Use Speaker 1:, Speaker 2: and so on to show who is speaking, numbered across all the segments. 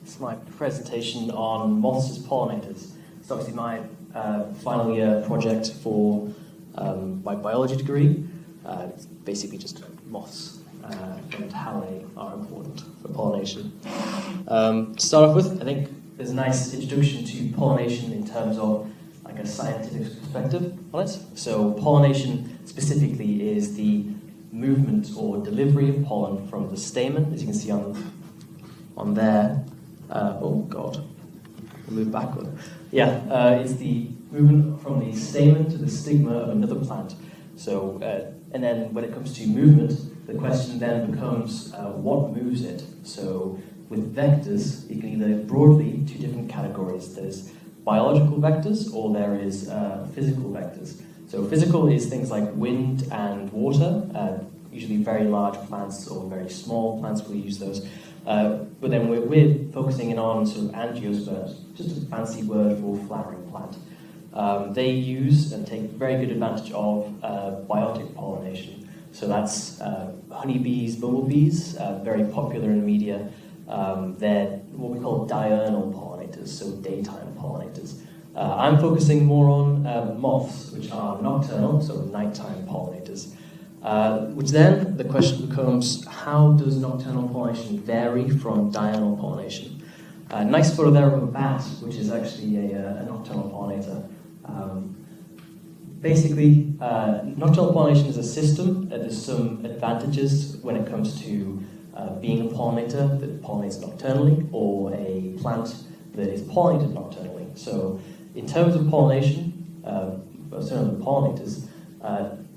Speaker 1: It's my presentation on moths as pollinators. It's obviously my final year project for my biology degree. It's basically just moths and how they are important for pollination. To start off with, I think there's a nice introduction to pollination in terms of like a scientific perspective on it. So pollination specifically is the movement or delivery of pollen from the stamen, as you can see on there. Oh God, I'll move backward. Yeah, it's the movement from the stamen to the stigma of another plant. So, and then when it comes to movement, the question then becomes what moves it. So with vectors, you can either broadly two different categories. There's biological vectors or there is physical vectors. So physical is things like wind and water, usually very large plants or very small plants will use those. But then we're focusing in on sort of angiosperms, just a fancy word for flowering plant. They use and take very good advantage of biotic pollination. So that's honeybees, bumblebees, very popular in the media. They're what we call diurnal pollinators, so daytime pollinators. I'm focusing more on moths, which are nocturnal, so nighttime pollinators. Which then the question becomes, how does nocturnal pollination vary from diurnal pollination? Nice photo there of a bat, which is actually a nocturnal pollinator. Basically, nocturnal pollination is a system. There's some advantages when it comes to being a pollinator that pollinates nocturnally or a plant that is pollinated nocturnally. So in terms of pollination, certainly pollinators,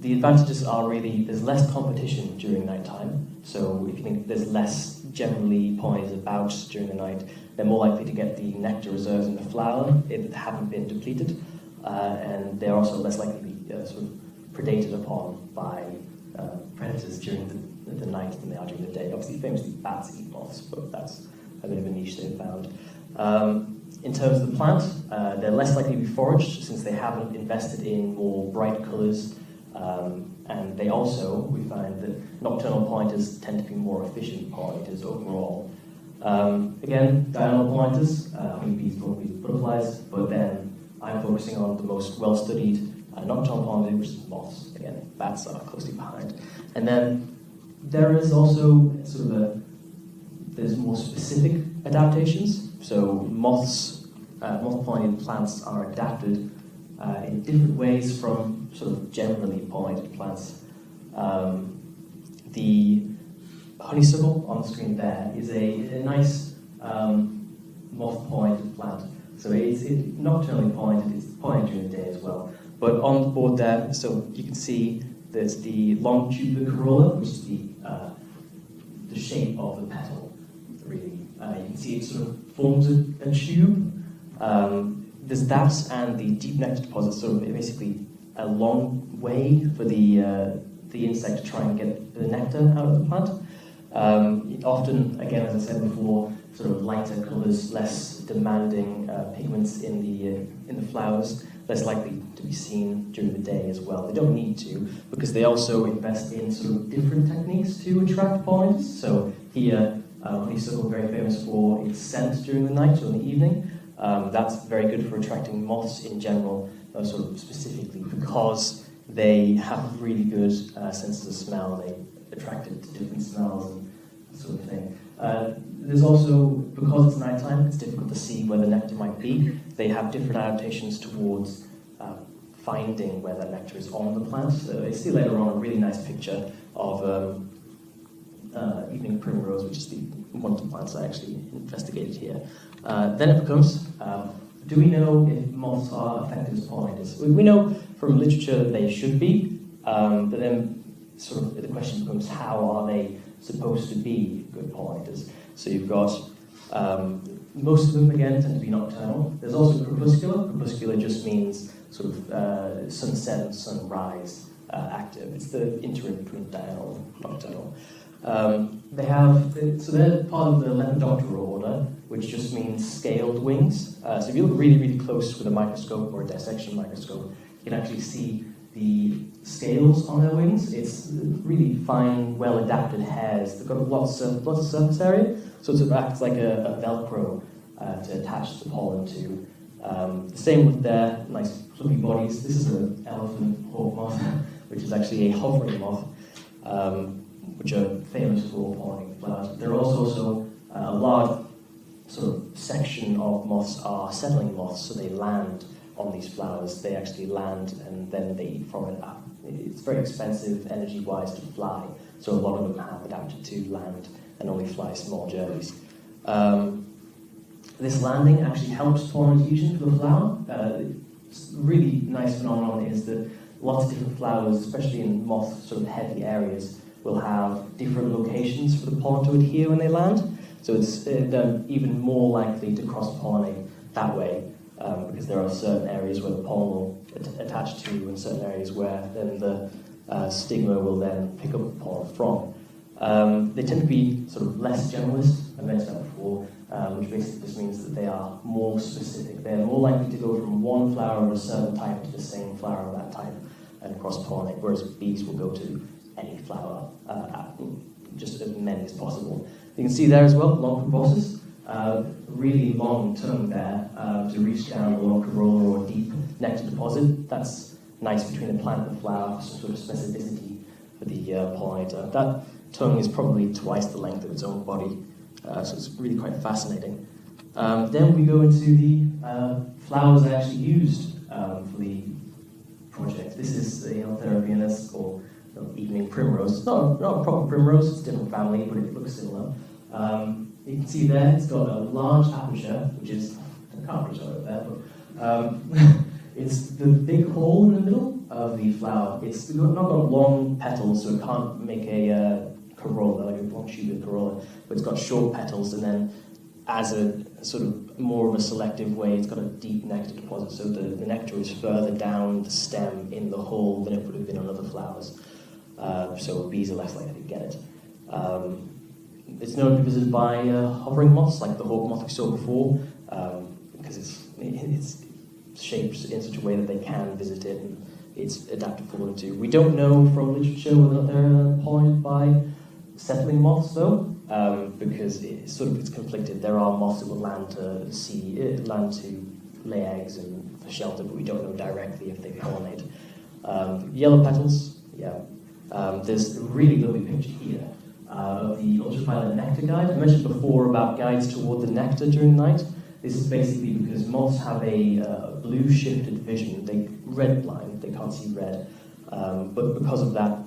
Speaker 1: the advantages are really there's less competition during nighttime. So if you think there's less generally pollinators about during the night, they're more likely to get the nectar reserves in the flower that haven't been depleted, and they're also less likely to be sort of predated upon by predators during the night than they are during the day. Obviously, famously, bats eat moths, but that's a bit of a niche they've found. In terms of the plant, they're less likely to be foraged since they haven't invested in more bright colours. And they also, we find that nocturnal pollinators tend to be more efficient pollinators overall. Again, diurnal pollinators, honeybees, bumblebees, butterflies, but then I'm focusing on the most well-studied nocturnal pollinator, which is moths. Again, bats are closely behind. And then there is also sort of there's more specific adaptations. So moths, moth-pollinated plants are adapted in different ways from sort of generally pollinated plants. The honeysuckle on the screen there is a nice moth-pollinated plant. So it's nocturnally pollinated, it's pollinated during the day as well. But on the board there, so you can see there's the long tubular corolla, which is the shape of the petal, really. You can see it sort of forms a tube. There's that and the deep nectar deposit, sort of basically a long way for the insect to try and get the nectar out of the plant. Often, again, as I said before, sort of lighter colours, less demanding pigments in the flowers, less likely to be seen during the day as well. They don't need to, because they also invest in sort of different techniques to attract pollinators. So here, honeysuckle very famous for its scent during the night or in the evening. That's very good for attracting moths in general, sort of specifically because they have really good senses of smell. They attracted to different smells and that sort of thing. There's also, because it's nighttime, it's difficult to see where the nectar might be. They have different adaptations towards finding where that nectar is on the plant. So you see later on a really nice picture of evening primrose, which is one of the plants I actually investigated here. Then it becomes, do we know if moths are effective as pollinators? We know from literature that they should be, but then sort of the question becomes, how are they supposed to be good pollinators? So you've got, most of them again tend to be nocturnal. There's also crepuscular. Crepuscular just means sort of sunset and sunrise active. It's the interim between diurnal and nocturnal. So they're part of the Lepidoptera order, which just means scaled wings. So if you look really, really close with a microscope or a dissection microscope, you can actually see the scales on their wings. It's really fine, well-adapted hairs. They've got lots of surface area, so it sort of acts like a Velcro to attach the pollen to. The same with their nice fluffy bodies. This is an elephant hawk moth, which is actually a hovering moth, which are famous for pollinating flowers. There are also a large sort of section of moths are settling moths, so they land on these flowers. They actually land and then they eat from it. It's very expensive energy-wise to fly, so a lot of them have adapted to land and only fly small journeys. This landing actually helps pollen diffusion for the flower. It's a really nice phenomenon is that lots of different flowers, especially in moth sort of heavy areas, will have different locations for the pollen to adhere when they land. So they're even more likely to cross-pollinate that way, because there are certain areas where the pollen will attach to and certain areas where then the stigma will then pick up the pollen from. They tend to be sort of less generalist, I mentioned that before, which basically just means that they are more specific. They're more likely to go from one flower of a certain type to the same flower of that type and cross-pollinate, whereas bees will go to any flower, just as many as possible. You can see there as well, long proboscis, really long tongue there to reach down the long corolla or deep nectar deposit. That's nice between the plant and the flower, some sort of specificity for the pollinator. That tongue is probably twice the length of its own body, so it's really quite fascinating. Then we go into the flowers actually used for the project. This is the Therapianus, or evening primrose. Not a proper primrose, it's a different family, but it looks similar. You can see there, it's got a large aperture, which is, I can't really show it there, but it's the big hole in the middle of the flower. It's not got long petals, so it can't make a corolla, like a long tubular corolla, but it's got short petals, and then as a sort of more of a selective way, it's got a deep nectar deposit, so the nectar is further down the stem in the hole than it would have been on other flowers. So bees are less likely to get it. It's known to be visited by hovering moths, like the hawk moth we saw before, because it's shaped in such a way that they can visit it, and it's adapted for them too. We don't know from literature whether they're pollinated by settling moths, though, because it's conflicted. There are moths that will land to lay eggs and for shelter, but we don't know directly if they pollinate. Yellow petals, yeah. There's a really lovely picture here of the ultraviolet nectar guide. I mentioned before about guides toward the nectar during the night. This is basically because moths have a blue shifted vision. They're red blind, they can't see red. But because of that,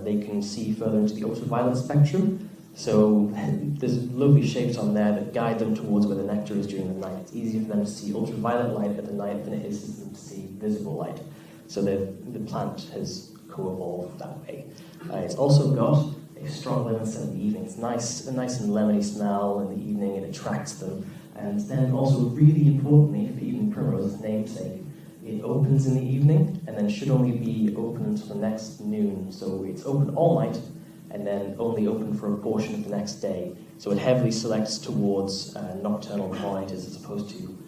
Speaker 1: they can see further into the ultraviolet spectrum. So there's lovely shapes on there that guide them towards where the nectar is during the night. It's easier for them to see ultraviolet light at the night than it is for them to see visible light. So the plant has co-evolved that way. It's also got a strong lemon scent in the evening. It's a nice and lemony smell in the evening, and it attracts them. And then also, really importantly, for evening primrose's namesake, it opens in the evening and then should only be open until the next noon. So it's open all night and then only open for a portion of the next day. So it heavily selects towards nocturnal pollinators as opposed to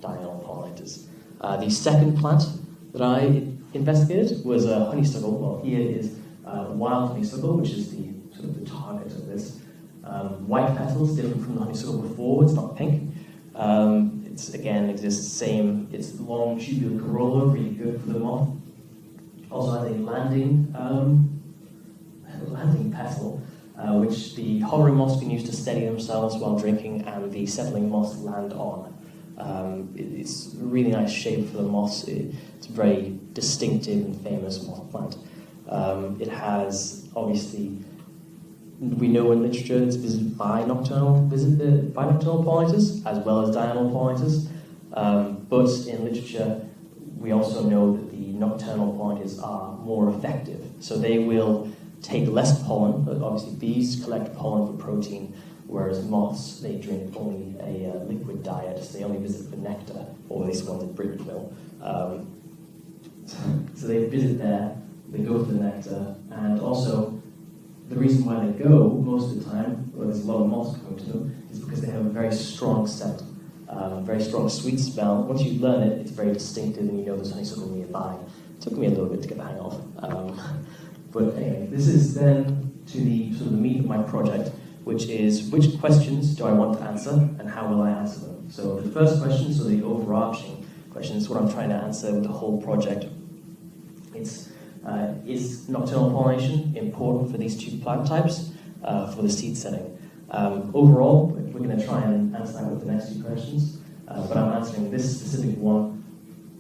Speaker 1: diurnal pollinators. The second plant that I investigated was a honeysuckle. Well, here is wild honeysuckle, which is the sort of the target of this. White petals, different from the honeysuckle before. It's not pink. It's again exists same. It's long tubular corolla, really good for the moth. Also has a landing petal, which the hovering moths can use to steady themselves while drinking, and the settling moths land on. It's a really nice shape for the moths. It's a very distinctive and famous moth plant. It has, obviously, we know in literature it's visited by nocturnal pollinators as well as diurnal pollinators. But in literature, we also know that the nocturnal pollinators are more effective. So they will take less pollen. Obviously, bees collect pollen for protein, whereas moths, they drink only a liquid diet. So they only visit for nectar, or at least ones in Britain will. So they visit there, they go for the nectar, and also the reason why they go most of the time, or there's a lot of moths going to them, is because they have a very strong scent, very strong sweet smell. Once you learn it, it's very distinctive and you know there's honeysuckle nearby. took me a little bit to get the hang of. But anyway, this is then to the sort of the meat of my project, which is which questions do I want to answer and how will I answer them? So the first question, so the overarching question, is what I'm trying to answer with the whole project. It's is nocturnal pollination important for these two plant types for the seed setting? Overall, we're going to try and answer that with the next two questions, but I'm answering this specific one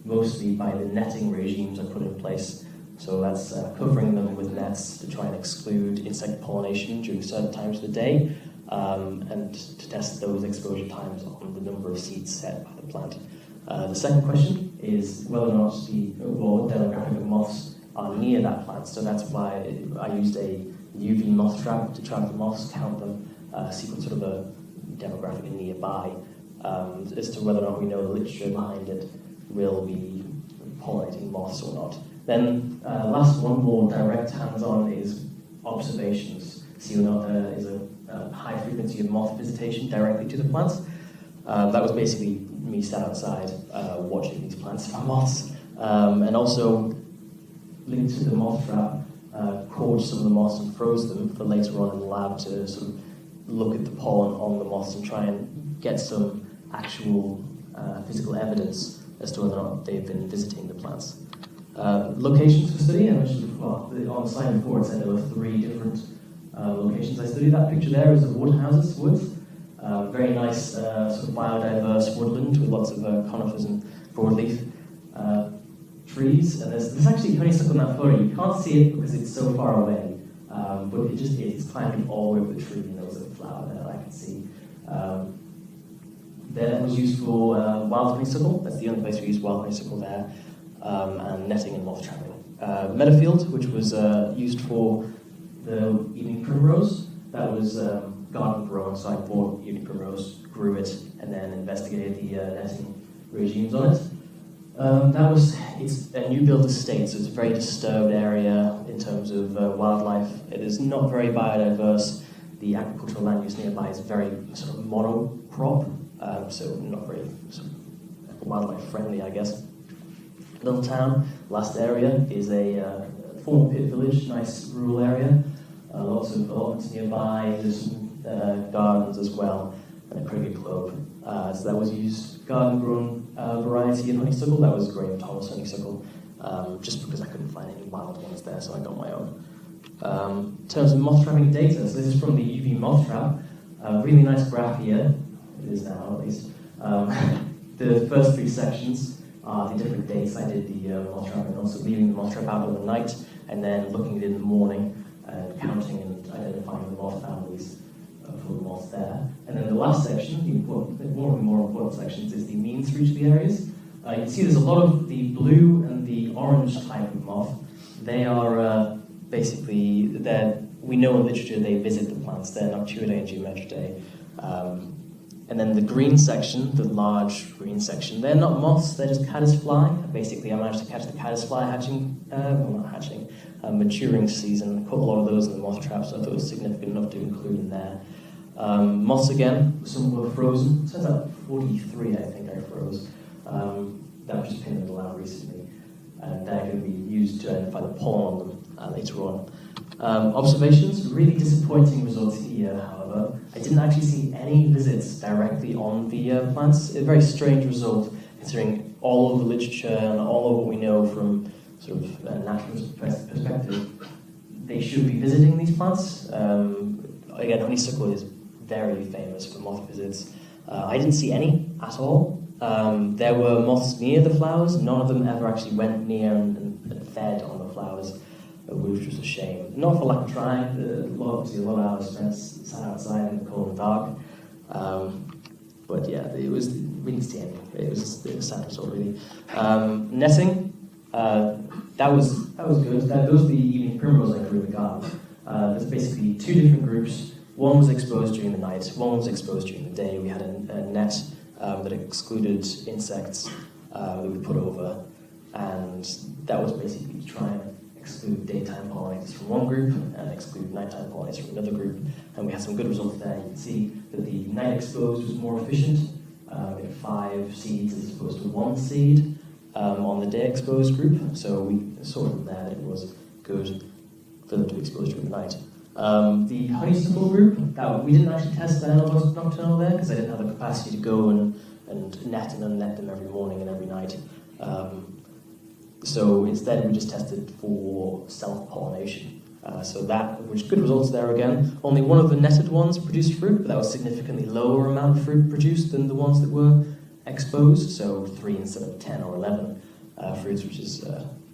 Speaker 1: mostly by the netting regimes I put in place. So that's covering them with nets to try and exclude insect pollination during certain times of the day, and to test those exposure times on the number of seeds set by the plant. The second question is whether or not the overall demographic of moths are near that plant. So that's why I used a UV moth trap to track the moths, count them, see what sort of a demographic are nearby, as to whether or not we know the literature behind it will be pollinating moths or not. Then last one, more direct hands-on, is observations. See whether or not there is a high frequency of moth visitation directly to the plants. That was basically me sat outside watching these plants for moths, and also linked to the moth trap, caught some of the moths and froze them for later on in the lab to sort of look at the pollen on the moths and try and get some actual physical evidence as to whether or not they've been visiting the plants. Locations for study, I mentioned, well, on the slide before it said there were 3 different locations I studied. That picture there is the Woodhouses woods. Very nice sort of biodiverse woodland with lots of conifers and broadleaf trees. And there's actually honeysuckle in that photo. You can't see it because it's so far away, but it just is. It's climbing all the way up the tree, and there was a flower there that I can see. That was used for wild honeysuckle. That's the only place we use wild honeysuckle there. And netting and moth trapping. Meadowfield, which was used for the evening primrose, that was garden grown, so I bought evening primrose, grew it, and then investigated the netting regimes on it. It's a new build estate, so it's a very disturbed area in terms of wildlife. It is not very biodiverse. The agricultural land use nearby is very sort of monocrop, so not very sort of wildlife friendly, I guess. Little town, last area, is a former pit village, nice rural area. Lots of allotments nearby, there's some gardens as well, and a pretty good clove. So that was used garden-grown variety of honeysuckle. That was Graham Thomas honeysuckle, just because I couldn't find any wild ones there, so I got my own. In terms of moth trapping data, so this is from the UV moth trap. Really nice graph here. It is now, at least. The first 3 sections are the different dates I did the moth trapping on, so leaving the moth trap out overnight, and then looking at it in the morning, and counting and identifying the moth families for the moths there. And then the last section, one of the more important sections, is the means for each of the areas. You can see there's a lot of the blue and the orange type of moth. They are basically, we know in literature they visit the plants. They're Nocturnae and Geometridae. And then the green section, the large green section, they're not moths, they're just caddisfly. Basically, I managed to catch the caddisfly maturing season. Caught a lot of those in the moth trap, so I thought it was significant enough to include in there. Moths again, some were frozen. It turns out 43, I think, I froze. That was just pinned in the lab recently. And they're going to be used to identify the pollen on them later on. Observations, really disappointing results here, however. I didn't actually see any visits directly on the plants. A very strange result, considering all of the literature and all of what we know from sort of a naturalist perspective. They should be visiting these plants. Again, honeysuckle is very famous for moth visits. I didn't see any at all. There were moths near the flowers. None of them ever actually went near and fed on the flowers, which was a shame. Not for lack of trying. Obviously, a lot of hours spent sat outside in the cold and dark. But yeah, we didn't see any. It was a sad result, really. Netting, that was good. Those are the evening primrose I grew in the garden. There's basically 2 different groups. One was exposed during the night, one was exposed during the day. We had a net that excluded insects that we put over, and that was basically to try and exclude daytime pollinators from one group and exclude nighttime pollinators from another group, and we had some good results there. You can see that the night exposed was more efficient, 5 seeds as opposed to 1 seed, on the day exposed group, so we saw from there that it was good for them to be exposed during the night. The honeysuckle group, we didn't actually test the nocturnal there because I didn't have the capacity to go and net and unnet them every morning and every night. So instead we just tested for self-pollination. So that, which good results there again. Only one of the netted ones produced fruit, but that was significantly lower amount of fruit produced than the ones that were exposed, so 3 instead of 10 or 11 fruits, which is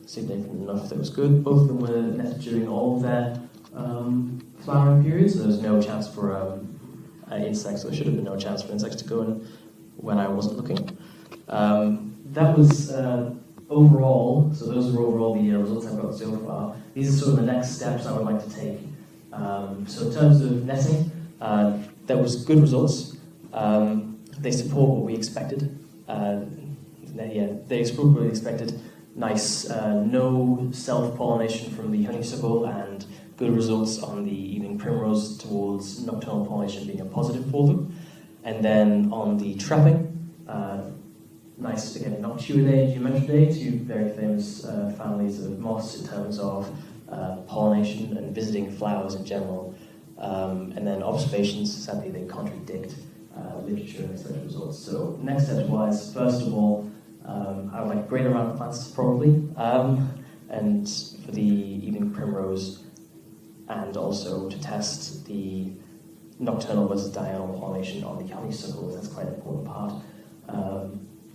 Speaker 1: significant enough that was good. Both of them were netted during all of their flowering periods, so there was no chance for insects, or there should have been no chance for insects to go in when I wasn't looking. That was overall, so those were overall the results I've got so far. These are sort of the next steps I would like to take. So in terms of netting, there was good results. They support what we expected. They support what we expected. Nice, no self-pollination from the honeysuckle, and good results on the evening primrose towards nocturnal pollination being a positive for them. And then on the trapping, nice, again, Noctuidae and Geometridae, two very famous families of moths in terms of pollination and visiting flowers in general. And then observations, sadly, they contradict literature and such results. So next steps-wise, first of all, I would like a greater amount of plants probably, and for the evening primrose, and also to test the nocturnal versus diurnal pollination on the honeysuckles. That's quite an important part.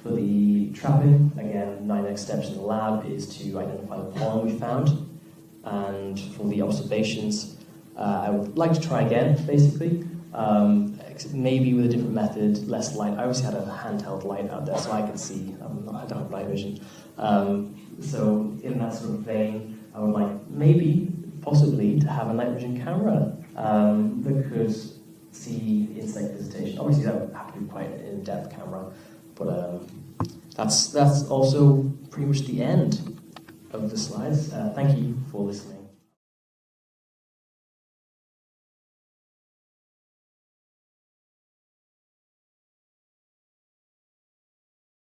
Speaker 1: For the trapping, again, my next steps in the lab is to identify the pollen we found, and for the observations, I would like to try again, basically. Maybe with a different method, less light. I obviously had a handheld light out there so I could see. I don't have night vision. So in that sort of vein, I would like maybe, possibly, to have a night vision camera that could see insect visitation. Obviously that would have to be quite an in-depth camera, but that's also pretty much the end of the slides. Thank you for listening.